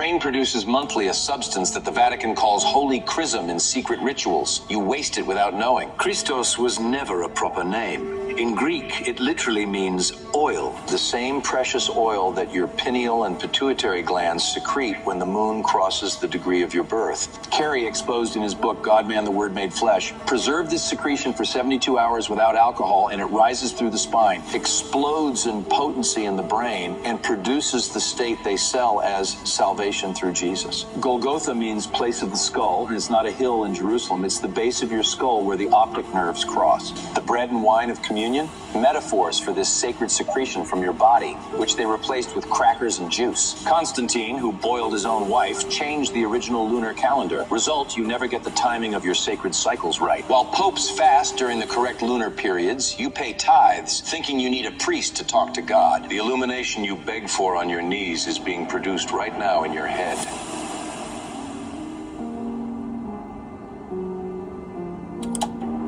brain produces monthly a substance that the Vatican calls holy chrism in secret rituals. You waste it without knowing. Christos was never a proper name. In Greek, it literally means oil, the same precious oil that your pineal and pituitary glands secrete when the moon crosses the degree of your birth. Carey exposed in his book, God, Man, the Word Made Flesh, preserve this secretion for 72 hours without alcohol, and it rises through the spine, explodes in potency in the brain, and produces the state they sell as salvation through Jesus. Golgotha means place of the skull, and it's not a hill in Jerusalem. It's the base of your skull where the optic nerves cross. The bread and wine of communion, metaphors for this sacred secretion from your body, which they replaced with crackers and juice. Constantine, who boiled his own wife, changed the original lunar calendar. Result, you never get the timing of your sacred cycles right. While popes fast during the correct lunar periods, you pay tithes, thinking you need a priest to talk to God. The illumination you beg for on your knees is being produced right now in your head.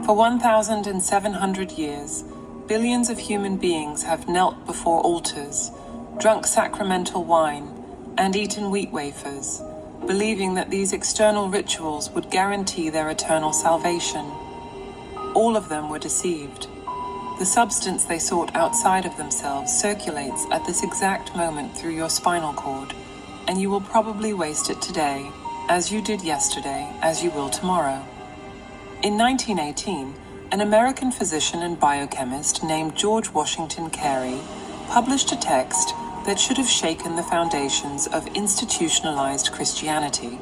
For 1,700 years, billions of human beings have knelt before altars, drunk sacramental wine, and eaten wheat wafers, believing that these external rituals would guarantee their eternal salvation. All of them were deceived. The substance they sought outside of themselves circulates at this exact moment through your spinal cord, and you will probably waste it today, as you did yesterday, as you will tomorrow. In 1918, an American physician and biochemist named George Washington Carey published a text that should have shaken the foundations of institutionalized Christianity.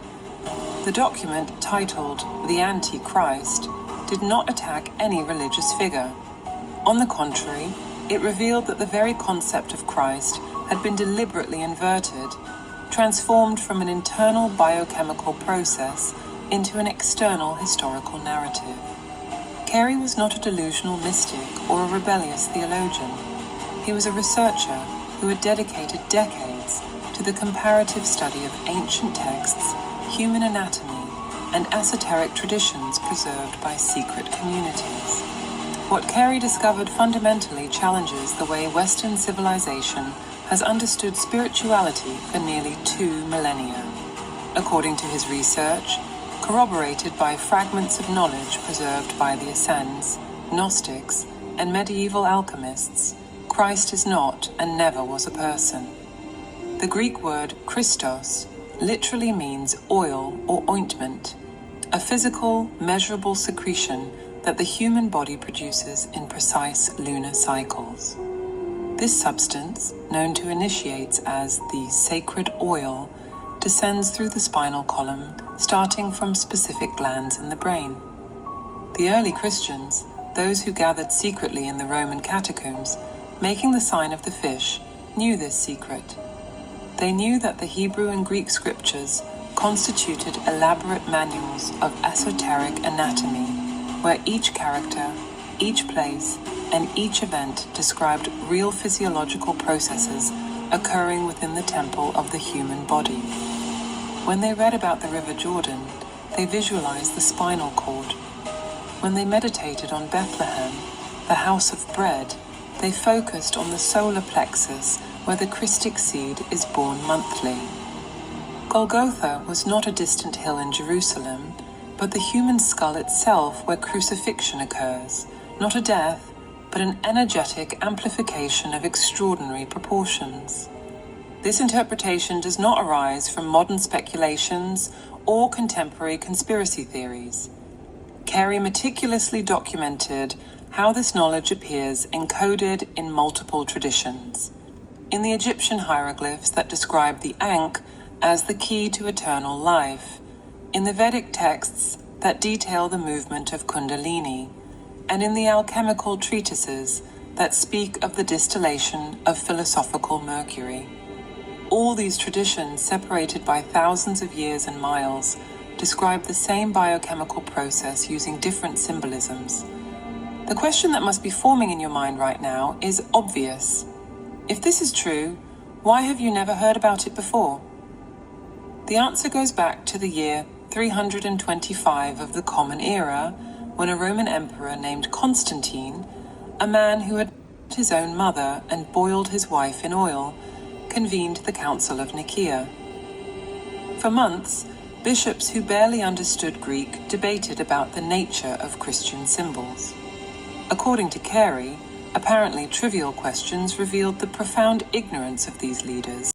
The document, titled The Antichrist, did not attack any religious figure. On the contrary, it revealed that the very concept of Christ had been deliberately inverted, transformed from an internal biochemical process into an external historical narrative. Carey was not a delusional mystic or a rebellious theologian. He was a researcher who had dedicated decades to the comparative study of ancient texts, human anatomy, and esoteric traditions preserved by secret communities. What Carey discovered fundamentally challenges the way Western civilization has understood spirituality for nearly 2 millennia. According to his research, corroborated by fragments of knowledge preserved by the Essenes, Gnostics, and medieval alchemists, Christ is not and never was a person. The Greek word Christos literally means oil or ointment, a physical, measurable secretion that the human body produces in precise lunar cycles. This substance, known to initiates as the sacred oil, descends through the spinal column, starting from specific glands in the brain. The early Christians, those who gathered secretly in the Roman catacombs, making the sign of the fish, knew this secret. They knew that the Hebrew and Greek scriptures constituted elaborate manuals of esoteric anatomy, where each character, each place, and each event described real physiological processes occurring within the temple of the human body. When they read about the River Jordan, they visualized the spinal cord. When they meditated on Bethlehem, the house of bread, they focused on the solar plexus where the Christic seed is born monthly. Golgotha was not a distant hill in Jerusalem, but the human skull itself where crucifixion occurs, not a death, but an energetic amplification of extraordinary proportions. This interpretation does not arise from modern speculations or contemporary conspiracy theories. Carey meticulously documented how this knowledge appears encoded in multiple traditions. In the Egyptian hieroglyphs that describe the Ankh as the key to eternal life, in the Vedic texts that detail the movement of Kundalini, and in the alchemical treatises that speak of the distillation of philosophical mercury. All these traditions, separated by thousands of years and miles, describe the same biochemical process using different symbolisms. The question that must be forming in your mind right now is obvious. If this is true, why have you never heard about it before? The answer goes back to the year 325 of the Common Era, when a Roman emperor named Constantine, a man who had his own mother and boiled his wife in oil, convened the Council of Nicaea. For months, bishops who barely understood Greek debated about the nature of Christian symbols. According to Carey, apparently trivial questions revealed the profound ignorance of these leaders